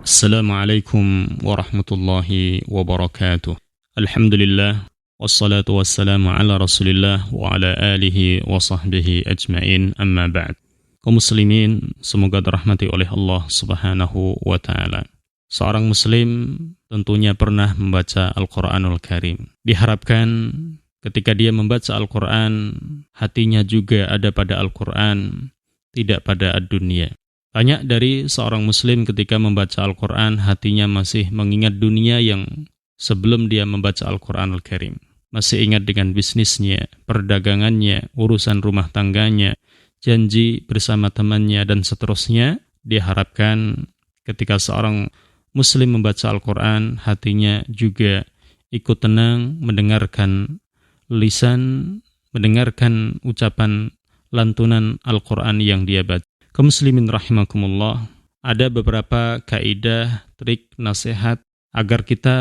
Assalamualaikum warahmatullahi wabarakatuh. Alhamdulillah, wassalatu wassalamu ala rasulillah wa ala alihi wa sahbihi ajma'in, amma ba'd. Kaum muslimin, semoga dirahmati oleh Allah subhanahu wa ta'ala. Seorang muslim tentunya pernah membaca Al-Quranul Karim. Diharapkan ketika dia membaca Al-Quran, hatinya juga ada pada Al-Quran, tidak pada ad-dunya. Banyak dari seorang muslim ketika membaca Al-Quran, hatinya masih mengingat dunia yang sebelum dia membaca Al-Quranul Karim. Masih ingat dengan bisnisnya, perdagangannya, urusan rumah tangganya, janji bersama temannya, dan seterusnya. Diharapkan ketika seorang muslim membaca Al-Quran, hatinya juga ikut tenang mendengarkan lisan, mendengarkan ucapan lantunan Al-Quran yang dia baca. Kaum muslimin rahimakumullah, ada beberapa kaidah, trik, nasihat agar kita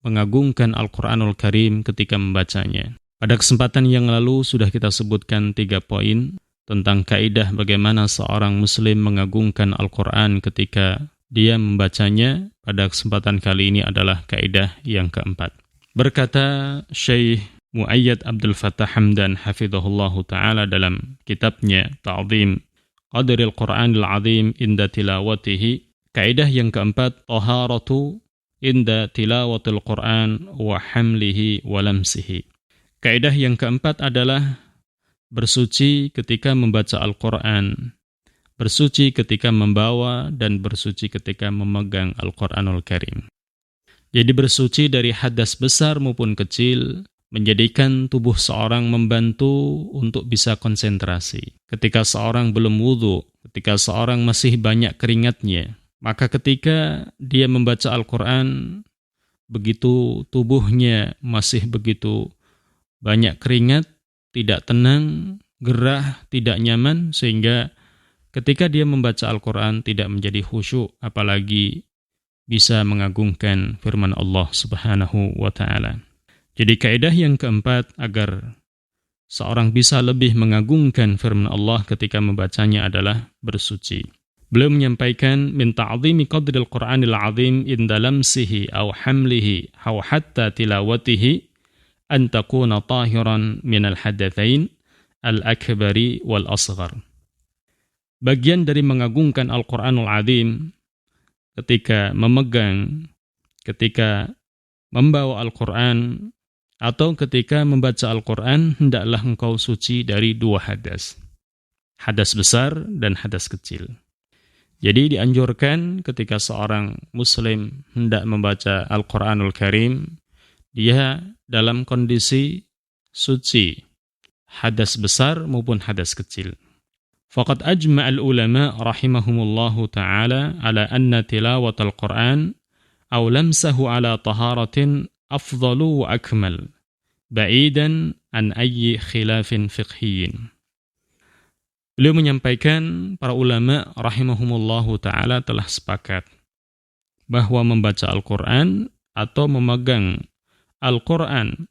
mengagungkan Al-Quranul Karim ketika membacanya. Pada kesempatan yang lalu sudah kita sebutkan 3 poin tentang kaidah bagaimana seorang muslim mengagungkan Al-Quran ketika dia membacanya. Pada kesempatan kali ini adalah kaidah yang keempat. Berkata Syekh Muayyad Abdul Fattah Hamdan hafizahullahu ta'ala dalam kitabnya Ta'zim Qadril Qur'anil Azim inda tilawatihi, kaidah yang keempat, taharatu inda tilawatil Qur'an wa hamlihi wa lamsihi. Kaidah yang keempat adalah bersuci ketika membaca Al-Quran, bersuci ketika membawa, dan bersuci ketika memegang Al-Quranul Karim. Jadi bersuci dari hadas besar maupun kecil, menjadikan tubuh seorang membantu untuk bisa konsentrasi. Ketika seorang belum wudu, ketika seorang masih banyak keringatnya, maka ketika dia membaca Al-Quran, begitu tubuhnya masih begitu banyak keringat, tidak tenang, gerah, tidak nyaman, sehingga ketika dia membaca Al-Quran tidak menjadi khusyuk, apalagi bisa mengagungkan firman Allah subhanahu wa ta'ala. Jadi kaidah yang keempat agar seorang bisa lebih mengagungkan firman Allah ketika membacanya adalah bersuci. Beliau menyampaikan min ta'zimi qadril Qur'anil azim inda lamsihi aw hamlihi aw hatta tilawatihi an takuna tahiran minal hadatsain al-akbari wal asghar. Bagian dari mengagungkan Al-Qur'anul azim ketika memegang, ketika membawa Al-Quran, atau ketika membaca Al-Quran, hendaklah engkau suci dari 2 hadas. Hadas besar dan hadas kecil. Jadi dianjurkan ketika seorang muslim hendak membaca Al-Quranul Karim, dia dalam kondisi suci, hadas besar maupun hadas kecil. Faqad ajma'al ulama rahimahumullahu ta'ala ala anna tilawatal Qur'an aw lamsahu ala taharatin afdalu wa akmal, ba'idan an ayyi khilafin fiqhiyyin. Beliau menyampaikan, para ulama rahimahumullahu ta'ala telah sepakat bahwa membaca Al-Quran atau memegang Al-Quran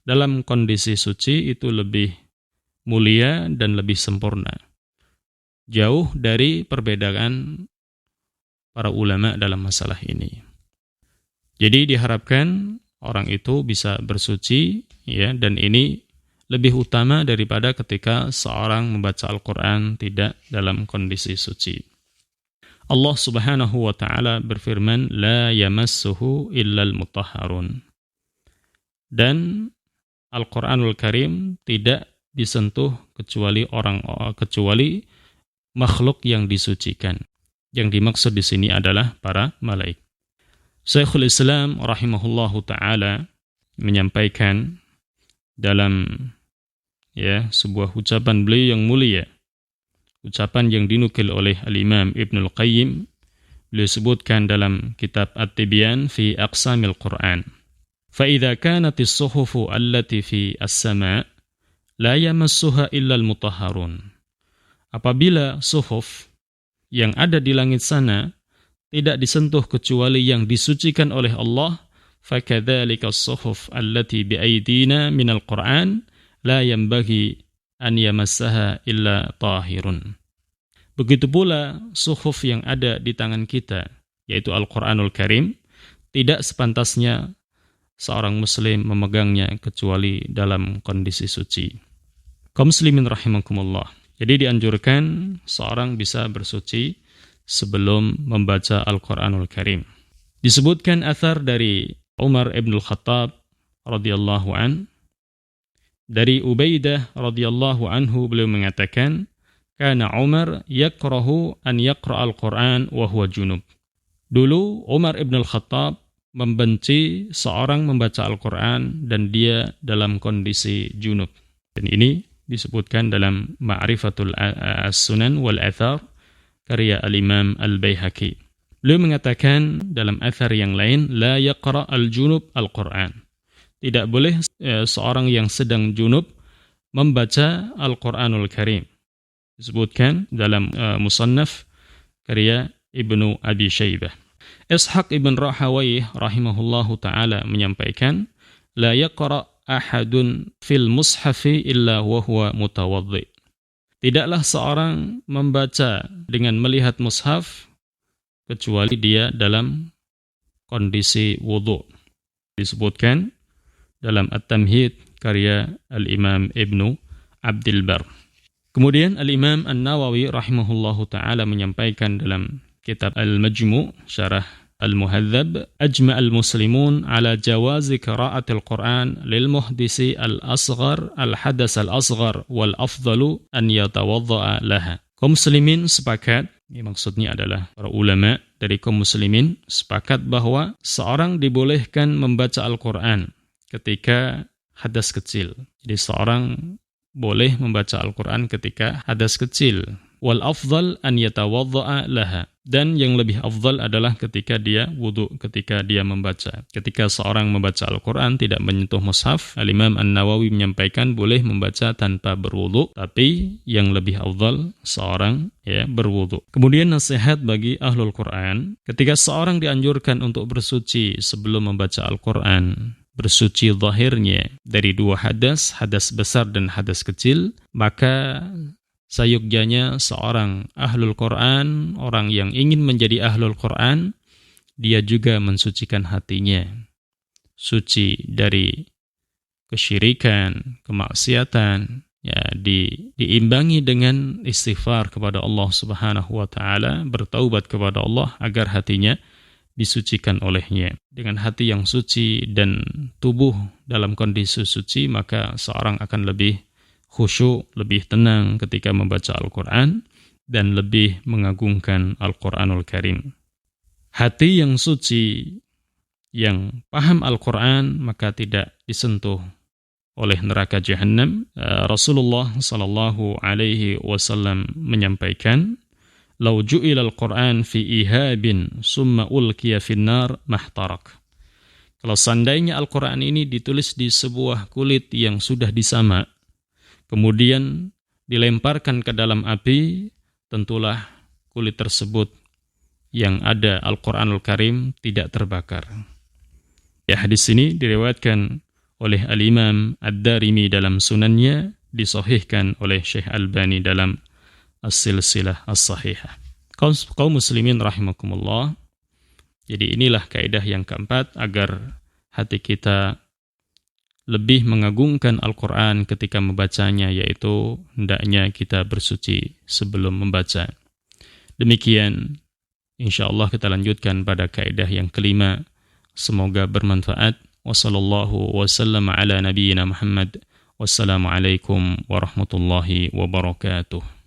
dalam kondisi suci itu lebih mulia dan lebih sempurna. Jauh dari perbedaan para ulama dalam masalah ini. Jadi diharapkan orang itu bisa bersuci, ya, dan ini lebih utama daripada ketika seorang membaca Al-Quran tidak dalam kondisi suci. Allah subhanahu wa ta'ala berfirman, la yamassuhu illal mutahharun. Dan Al-Quranul Karim tidak disentuh kecuali makhluk yang disucikan. Yang dimaksud di sini adalah para malaik. Syekhul Islam rahimahullahu ta'ala menyampaikan dalam sebuah ucapan beliau yang mulia, ucapan yang dinukil oleh Al-Imam Ibnul Qayyim. Beliau sebutkan dalam kitab At-Tibyan fi Aqsamil Qur'an, فَإِذَا كَانَتِ الصُّحُفُ الَّتِي فِي السَّمَاءِ لَا يَمَسُّهَا إِلَّا الْمُطَهَّرُونَ. Apabila suhuf yang ada di langit sana tidak disentuh kecuali yang disucikan oleh Allah, فَكَذَلِكَ الصُّحُفُ الَّتِي بِأَيْدِينَا مِنَ الْقُرْآنِ لَا يَنْبَغِي أَنْ يَمَسَّهَا إِلَّا طَاهِرٌ. Begitu pula suhuf yang ada di tangan kita, yaitu Al-Quranul Karim, tidak sepantasnya seorang muslim memegangnya kecuali dalam kondisi suci. Kaum muslimin rahimakumullah. Jadi dianjurkan seorang bisa bersuci sebelum membaca Al-Quranul Karim. Disebutkan athar dari Umar ibn al-Khattab radhiyallahu an, dari Ubaidah radhiyallahu anhu, beliau mengatakan, kana Umar yakrahu an yaqra al-Quran wa huwa junub. Dulu Umar ibn al-Khattab membenci seorang membaca Al-Quran dan dia dalam kondisi junub. Dan ini disebutkan dalam Ma'rifatul As-Sunan wal Athar karya Al-Imam Al-Baihaqi. Beliau mengatakan dalam athar yang lain, la yaqra al-junub al-Quran. Tidak boleh seorang yang sedang junub membaca Al-Quranul Karim. Disebutkan dalam Musannaf karya Ibnu Abi Syaibah. Ishaq ibn Rahawayh rahimahullahu ta'ala menyampaikan, la yaqra ahadun fil mushafi illa wa huwa mutawaddi. Tidaklah seorang membaca dengan melihat mushaf kecuali dia dalam kondisi wudu. Disebutkan dalam At-Tamhid karya Al-Imam Ibnu Abdul Bar. Kemudian Al-Imam An-Nawawi rahimahullahu ta'ala menyampaikan dalam kitab Al-Majmu' Syarah Al-Muhadzab, ajma' al-muslimun ala jawazi qira'atil Qur'an lil muhdisi al-asghar al-hadas al-asghar wal afdalu an yatawadda'a laha. Kaum muslimin sepakat, ini maksudnya adalah para ulama dari kaum muslimin sepakat bahwa seorang dibolehkan membaca Al-Qur'an ketika hadas kecil. Jadi seorang boleh membaca Al-Quran ketika hadas kecil. Wal afdal an yatawadda'a laha. Dan yang lebih afdal adalah ketika dia wudu, ketika dia membaca. Ketika seorang membaca Al-Quran tidak menyentuh mushaf, Al-Imam An-Nawawi menyampaikan boleh membaca tanpa berwudu, tapi yang lebih afdal seorang berwudu. Kemudian nasihat bagi ahlul Quran, ketika seorang dianjurkan untuk bersuci sebelum membaca Al-Quran, bersuci zahirnya dari dua hadas, hadas besar dan hadas kecil, maka sayugjanya seorang ahlul Quran, orang yang ingin menjadi ahlul Quran, dia juga mensucikan hatinya. Suci dari kesyirikan, kemaksiatan, diimbangi dengan istighfar kepada Allah Subhanahu wa taala, bertaubat kepada Allah agar hatinya disucikan olehnya. Dengan hati yang suci dan tubuh dalam kondisi suci, maka seorang akan lebih khusyuk, lebih tenang ketika membaca Al-Quran, dan lebih mengagungkan Al-Quranul Karim. Hati yang suci, yang paham Al-Quran, maka tidak disentuh oleh neraka Jahannam. Rasulullah sallallahu alaihi wasallam menyampaikan, "Lau ju'ilal Qur'an fi ihabin summa ulqiya finnar mahtarak." Kalau seandainya Al-Quran ini ditulis di sebuah kulit yang sudah disamak, kemudian dilemparkan ke dalam api, tentulah kulit tersebut yang ada Al-Quranul Karim tidak terbakar. Hadis ini diriwayatkan oleh Al-Imam Ad-Darimi dalam sunannya, disahihkan oleh Syekh Albani dalam As-Silsilah As-Sahihah. Kaum muslimin rahimakumullah. Jadi inilah kaidah yang keempat agar hati kita lebih mengagungkan Al-Quran ketika membacanya, yaitu hendaknya kita bersuci sebelum membaca. Demikian, insyaallah kita lanjutkan pada kaidah yang kelima. Semoga bermanfaat. Wassallallahu wasallam ala nabiyyina Muhammad. Wassalamualaikum warahmatullahi wabarakatuh.